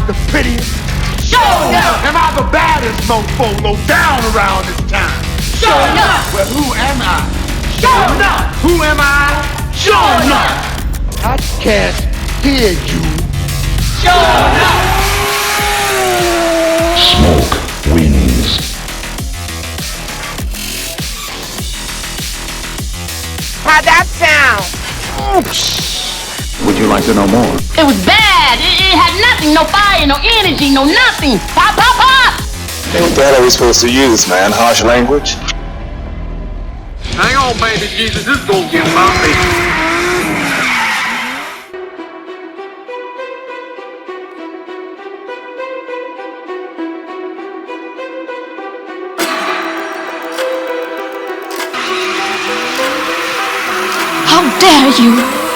the prettiest? Sure enough. Am I the baddest mofo low down around this town? Sure enough. Well, who am I? Sure enough. Who am I? Sure enough. I can't hear you. Sure enough. Smoke wins. How'd that sound? Would you like to know more? It was bad. It had nothing. No fire, no energy, no nothing. Pop, pop, pop. Hey, what the hell are we supposed to use, man? Harsh language? Hang on, baby Jesus. This is gonna get bumpy. How dare you?